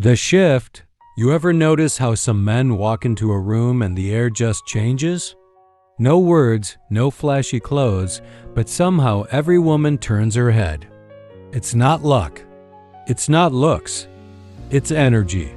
The shift. You ever notice how some men walk into a room and the air just changes? No words, no flashy clothes, but somehow every woman turns her head. It's not luck. It's not looks. It's energy.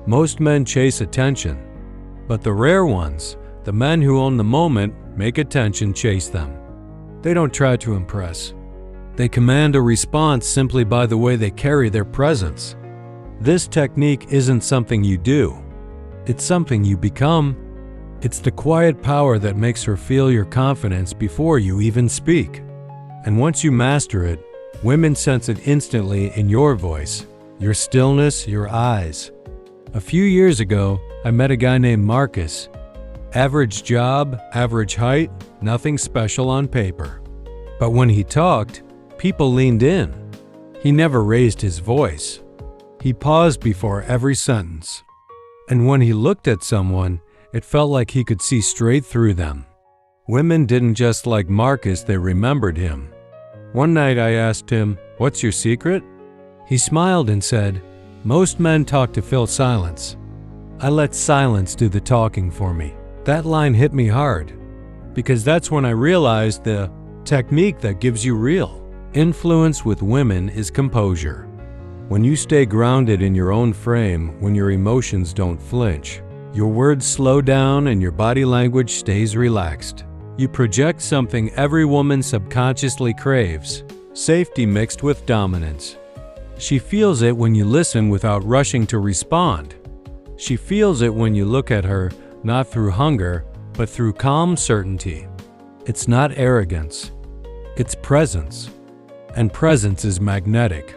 Most men chase attention, but the rare ones, the men who own the moment, make attention chase them. They don't try to impress. They command a response simply by the way they carry their presence. This technique isn't something you do. It's something you become. It's the quiet power that makes her feel your confidence before you even speak. And once you master it, women sense it instantly in your voice, your stillness, your eyes. A few years ago, I met a guy named Marcus. Average job, average height, nothing special on paper. But when he talked, people leaned in. He never raised his voice. He paused before every sentence. And when he looked at someone, it felt like he could see straight through them. Women didn't just like Marcus, they remembered him. One night I asked him, "What's your secret?" He smiled and said, "Most men talk to fill silence. I let silence do the talking for me." That line hit me hard, because that's when I realized the technique that gives you real influence with women is composure. When you stay grounded in your own frame, when your emotions don't flinch, your words slow down and your body language stays relaxed, you project something every woman subconsciously craves: safety mixed with dominance. She feels it when you listen without rushing to respond. She feels it when you look at her, not through hunger, but through calm certainty. It's not arrogance. It's presence. And presence is magnetic.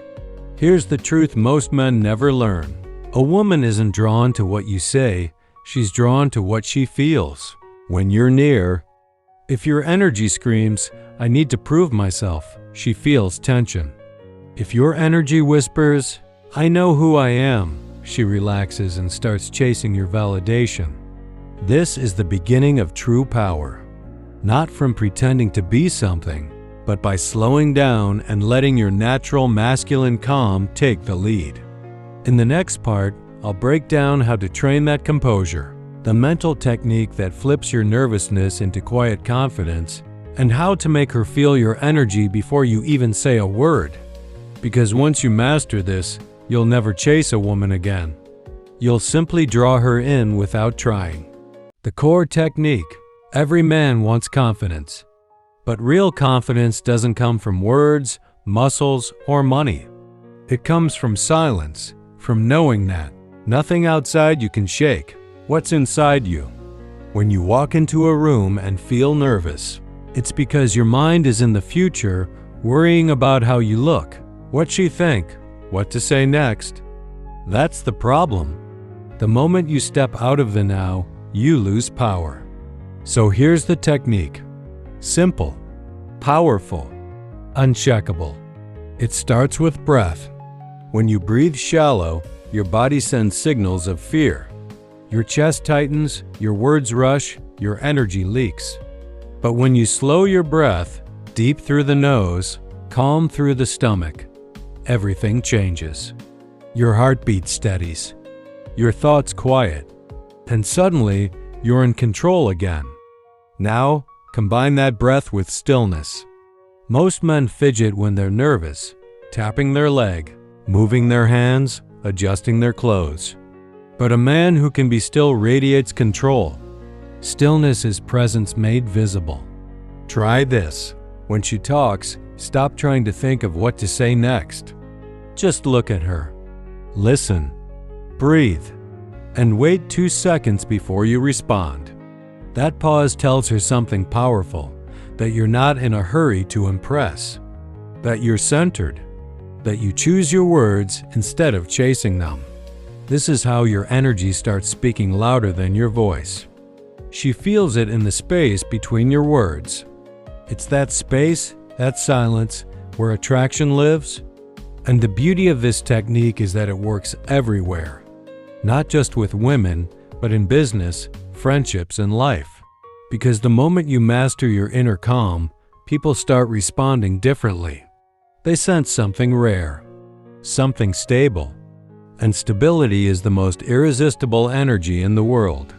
Here's the truth most men never learn. A woman isn't drawn to what you say, she's drawn to what she feels. When you're near, if your energy screams, "I need to prove myself," she feels tension. If your energy whispers, "I know who I am," she relaxes and starts chasing your validation. This is the beginning of true power. Not from pretending to be something, but by slowing down and letting your natural masculine calm take the lead. In the next part, I'll break down how to train that composure, the mental technique that flips your nervousness into quiet confidence, and how to make her feel your energy before you even say a word. Because once you master this, you'll never chase a woman again. You'll simply draw her in without trying. The core technique: every man wants confidence. But real confidence doesn't come from words, muscles, or money. It comes from silence, from knowing that nothing outside you can shake what's inside you. When you walk into a room and feel nervous, it's because your mind is in the future, worrying about how you look, what she think, what to say next. That's the problem. The moment you step out of the now, you lose power. So here's the technique. Simple, powerful, unshakable. It starts with breath. When you breathe shallow, your body sends signals of fear. Your chest tightens, your words rush, your energy leaks. But when you slow your breath, deep through the nose, calm through the stomach, everything changes. Your heartbeat steadies, your thoughts quiet, and suddenly you're in control again. Now, combine that breath with stillness. Most men fidget when they're nervous, tapping their leg, moving their hands, adjusting their clothes. But a man who can be still radiates control. Stillness is presence made visible. Try this. When she talks, stop trying to think of what to say next. Just look at her. Listen. Breathe. And wait 2 seconds before you respond. That pause tells her something powerful, that you're not in a hurry to impress, that you're centered, that you choose your words instead of chasing them. This is how your energy starts speaking louder than your voice. She feels it in the space between your words. It's that space, that silence, where attraction lives. And the beauty of this technique is that it works everywhere. Not just with women, but in business, friendships, and life. Because the moment you master your inner calm, people start responding differently. They sense something rare, something stable, And stability is the most irresistible energy in the world.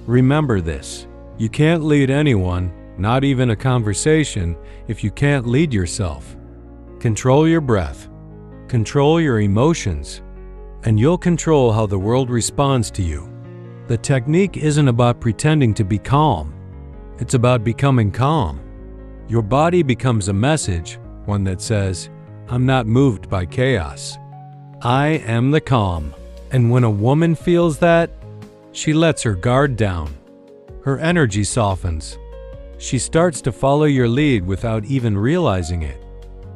Remember this: you can't lead anyone, not even a conversation, if you can't lead yourself. Control your breath, control your emotions, and you'll control how the world responds to you. The technique isn't about pretending to be calm. It's about becoming calm. Your body becomes a message, one that says, "I'm not moved by chaos. I am the calm." And when a woman feels that, she lets her guard down. Her energy softens. She starts to follow your lead without even realizing it.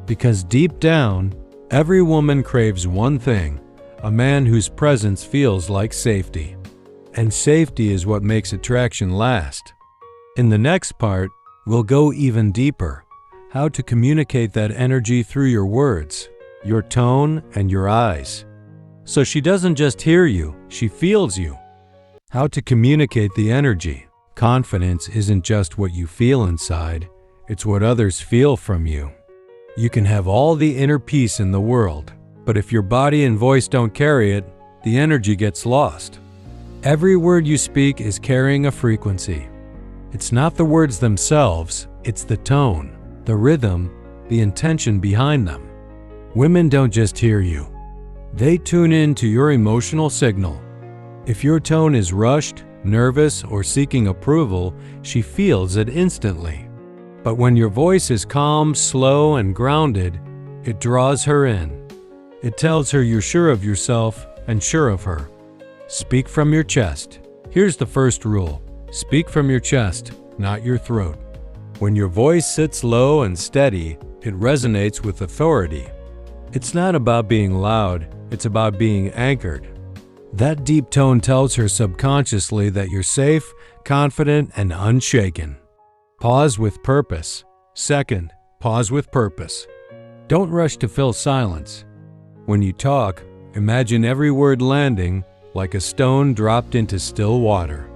Because deep down, every woman craves one thing: a man whose presence feels like safety. And safety is what makes attraction last. In the next part, we'll go even deeper: how to communicate that energy through your words, your tone, and your eyes. So she doesn't just hear you, she feels you. How to communicate the energy. Confidence isn't just what you feel inside, it's what others feel from you. You can have all the inner peace in the world, but if your body and voice don't carry it, the energy gets lost. Every word you speak is carrying a frequency. It's not the words themselves, it's the tone, the rhythm, the intention behind them. Women don't just hear you. They tune in to your emotional signal. If your tone is rushed, nervous, or seeking approval, she feels it instantly. But when your voice is calm, slow, and grounded, it draws her in. It tells her you're sure of yourself and sure of her. Speak from your chest. Here's the first rule: speak from your chest, not your throat. When your voice sits low and steady, it resonates with authority. It's not about being loud, it's about being anchored. That deep tone tells her subconsciously that you're safe, confident, and unshaken. Pause with purpose. Second, pause with purpose. Don't rush to fill silence. When you talk, imagine every word landing like a stone dropped into still water.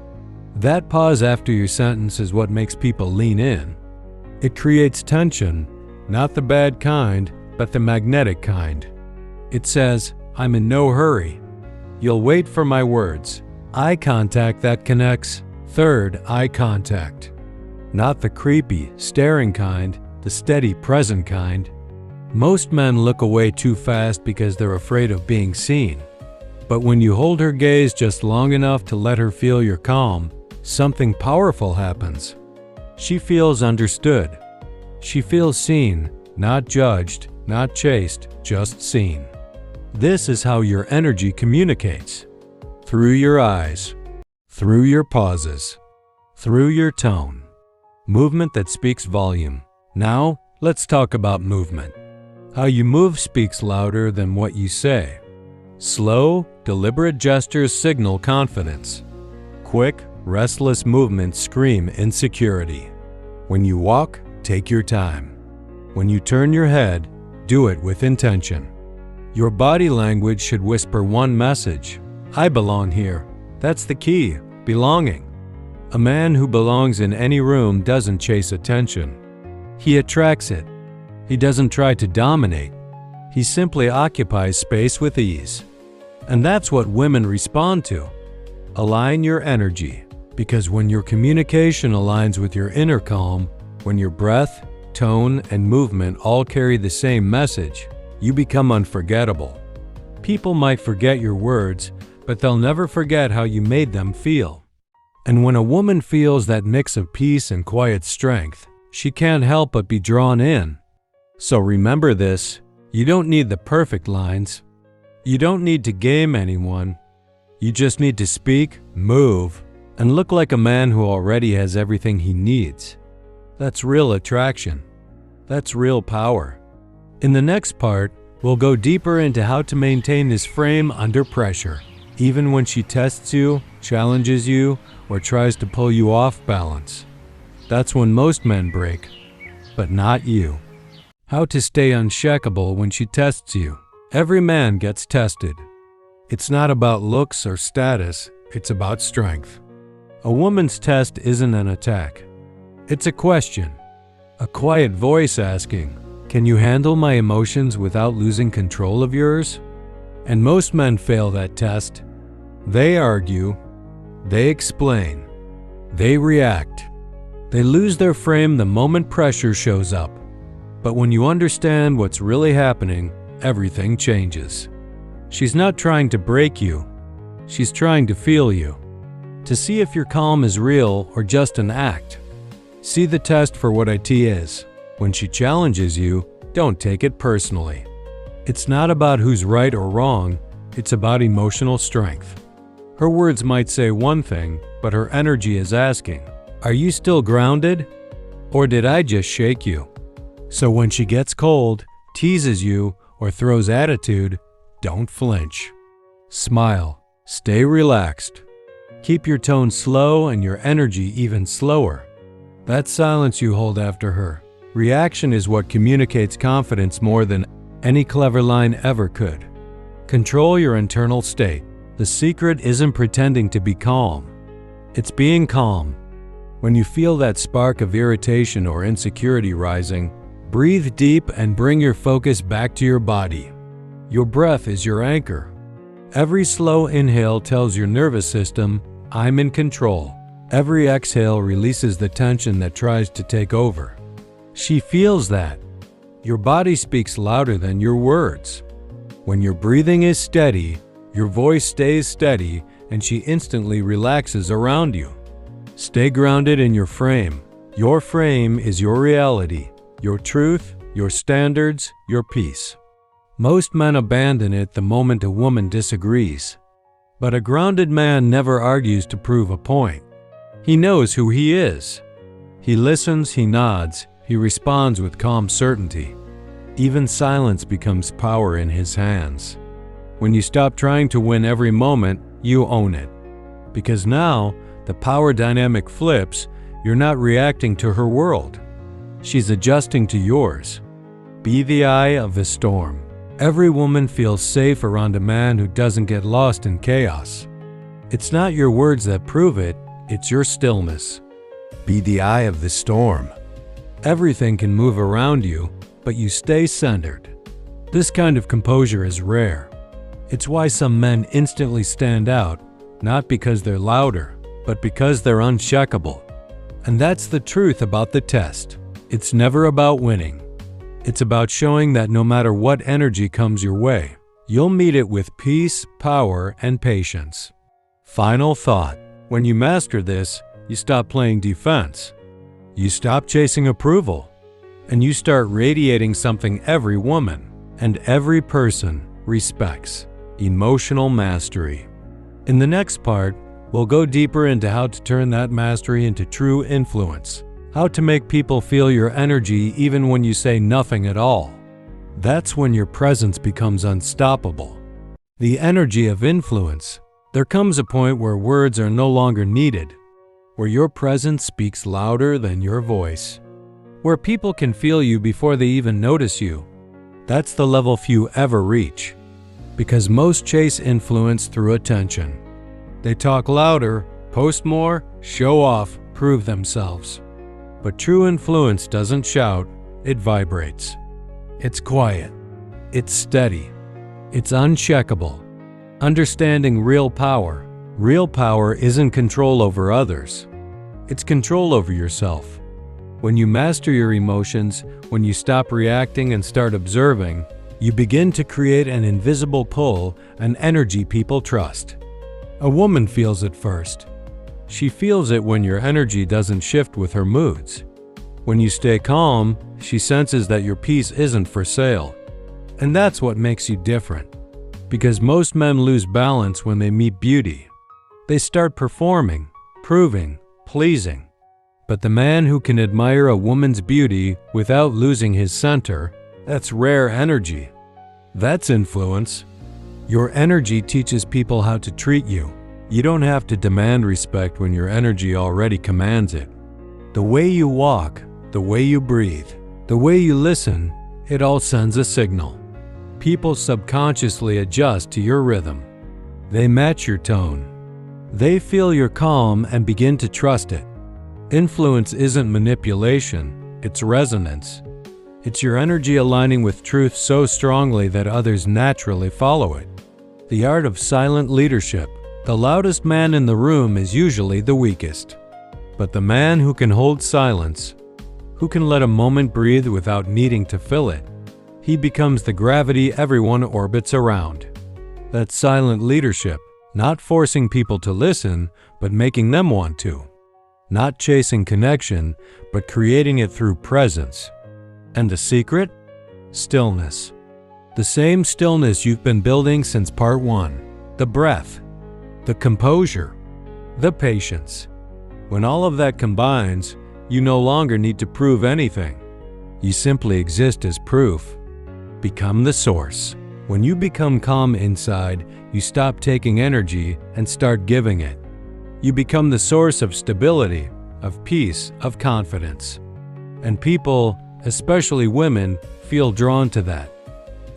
That pause after your sentence is what makes people lean in. It creates tension, not the bad kind, but the magnetic kind. It says, "I'm in no hurry. You'll wait for my words." Eye contact that connects. Third, eye contact. Not the creepy, staring kind, the steady, present kind. Most men look away too fast because they're afraid of being seen. But when you hold her gaze just long enough to let her feel your calm, something powerful happens. She feels understood. She feels seen, not judged, not chased, just seen. This is how your energy communicates. Through your eyes, through your pauses, through your tone. Movement that speaks volume. Now, let's talk about movement. How you move speaks louder than what you say. Slow, deliberate gestures signal confidence. Quick, restless movements scream insecurity. When you walk, take your time. When you turn your head, do it with intention. Your body language should whisper one message: I belong here. That's the key, belonging. A man who belongs in any room doesn't chase attention. He attracts it. He doesn't try to dominate. He simply occupies space with ease. And that's what women respond to. Align your energy, because when your communication aligns with your inner calm, when your breath, tone, and movement all carry the same message, you become unforgettable. People might forget your words, but they'll never forget how you made them feel. And when a woman feels that mix of peace and quiet strength, she can't help but be drawn in. So remember this: you don't need the perfect lines. You don't need to game anyone. You just need to speak, move, and look like a man who already has everything he needs. That's real attraction. That's real power. In the next part, we'll go deeper into how to maintain this frame under pressure, even when she tests you, challenges you, or tries to pull you off balance. That's when most men break, but not you. How to stay unshakable when she tests you. Every man gets tested. It's not about looks or status, it's about strength. A woman's test isn't an attack. It's a question. A quiet voice asking, "Can you handle my emotions without losing control of yours?" And most men fail that test. They argue, they explain, they react. They lose their frame the moment pressure shows up. But when you understand what's really happening, everything changes. She's not trying to break you. She's trying to feel you. To see if your calm is real or just an act. See the test for what it is. When she challenges you, don't take it personally. It's not about who's right or wrong, it's about emotional strength. Her words might say one thing, but her energy is asking, are you still grounded? Or did I just shake you? So when she gets cold, teases you, or throws attitude, don't flinch. Smile. Stay relaxed. Keep your tone slow and your energy even slower. That silence you hold after her. Reaction is what communicates confidence more than any clever line ever could. Control your internal state. The secret isn't pretending to be calm. It's being calm. When you feel that spark of irritation or insecurity rising, breathe deep and bring your focus back to your body. Your breath is your anchor. Every slow inhale tells your nervous system, I'm in control. Every exhale releases the tension that tries to take over. She feels that. Your body speaks louder than your words. When your breathing is steady, your voice stays steady, and she instantly relaxes around you. Stay grounded in your frame. Your frame is your reality, your truth, your standards, your peace. Most men abandon it the moment a woman disagrees. But a grounded man never argues to prove a point. He knows who he is. He listens, he nods, he responds with calm certainty. Even silence becomes power in his hands. When you stop trying to win every moment, you own it. Because now, the power dynamic flips, you're not reacting to her world. She's adjusting to yours. Be the eye of the storm. Every woman feels safe around a man who doesn't get lost in chaos. It's not your words that prove it, it's your stillness. Be the eye of the storm. Everything can move around you, but you stay centered. This kind of composure is rare. It's why some men instantly stand out, not because they're louder, but because they're unshakable. And that's the truth about the test. It's never about winning. It's about showing that no matter what energy comes your way, you'll meet it with peace, power, and patience. Final thought. When you master this, you stop playing defense. You stop chasing approval. And you start radiating something every woman and every person respects. Emotional mastery. In the next part, we'll go deeper into how to turn that mastery into true influence. How to make people feel your energy even when you say nothing at all. That's when your presence becomes unstoppable. The energy of influence. There comes a point where words are no longer needed, where your presence speaks louder than your voice, where people can feel you before they even notice you. That's the level few ever reach, because most chase influence through attention. They talk louder, post more, show off, prove themselves. But true influence doesn't shout, it vibrates. It's quiet. It's steady. It's unshakable. Understanding real power. Real power isn't control over others. It's control over yourself. When you master your emotions, when you stop reacting and start observing, you begin to create an invisible pull, an energy people trust. A woman feels it first. She feels it when your energy doesn't shift with her moods. When you stay calm, she senses that your peace isn't for sale. And that's what makes you different. Because most men lose balance when they meet beauty. They start performing, proving, pleasing. But the man who can admire a woman's beauty without losing his center, that's rare energy. That's influence. Your energy teaches people how to treat you. You don't have to demand respect when your energy already commands it. The way you walk, the way you breathe, the way you listen, it all sends a signal. People subconsciously adjust to your rhythm. They match your tone. They feel your calm and begin to trust it. Influence isn't manipulation, it's resonance. It's your energy aligning with truth so strongly that others naturally follow it. The art of silent leadership. The loudest man in the room is usually the weakest. But the man who can hold silence, who can let a moment breathe without needing to fill it, he becomes the gravity everyone orbits around. That's silent leadership, not forcing people to listen, but making them want to. Not chasing connection, but creating it through presence. And the secret? Stillness. The same stillness you've been building since part 1. The breath, the composure, the patience. When all of that combines, you no longer need to prove anything. You simply exist as proof. Become the source. When you become calm inside, you stop taking energy and start giving it. You become the source of stability, of peace, of confidence. And people, especially women, feel drawn to that.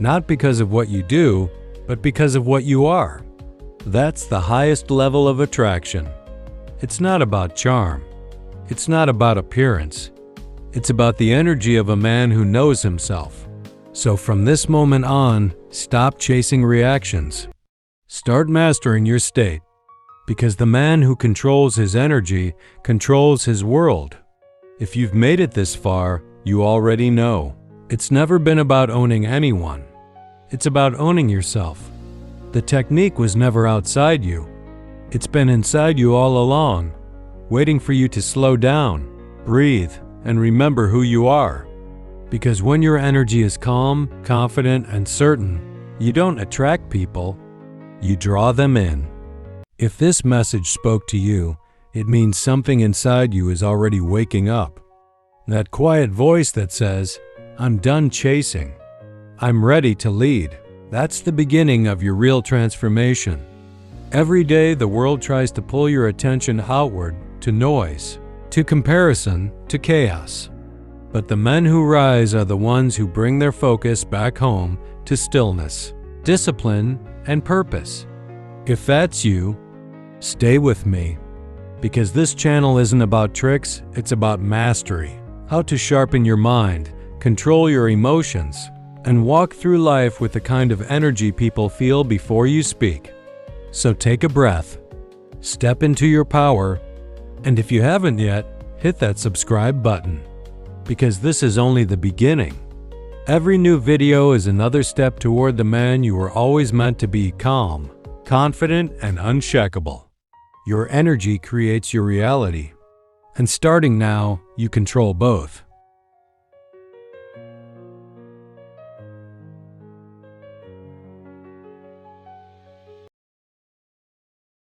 Not because of what you do, but because of what you are. That's the highest level of attraction. It's not about charm. It's not about appearance. It's about the energy of a man who knows himself. So from this moment on, stop chasing reactions. Start mastering your state. Because the man who controls his energy controls his world. If you've made it this far, you already know. It's never been about owning anyone. It's about owning yourself. The technique was never outside you. It's been inside you all along, waiting for you to slow down, breathe, and remember who you are. Because when your energy is calm, confident, and certain, you don't attract people, you draw them in. If this message spoke to you, it means something inside you is already waking up. That quiet voice that says, "I'm done chasing. I'm ready to lead." That's the beginning of your real transformation. Every day the world tries to pull your attention outward, to noise, to comparison, to chaos. But the men who rise are the ones who bring their focus back home to stillness, discipline, and purpose. If that's you, stay with me. Because this channel isn't about tricks, it's about mastery. How to sharpen your mind, control your emotions, and walk through life with the kind of energy people feel before you speak. So take a breath, step into your power, and if you haven't yet, hit that subscribe button. Because this is only the beginning. Every new video is another step toward the man you were always meant to be: calm, confident, and unshakable. Your energy creates your reality. And starting now, you control both.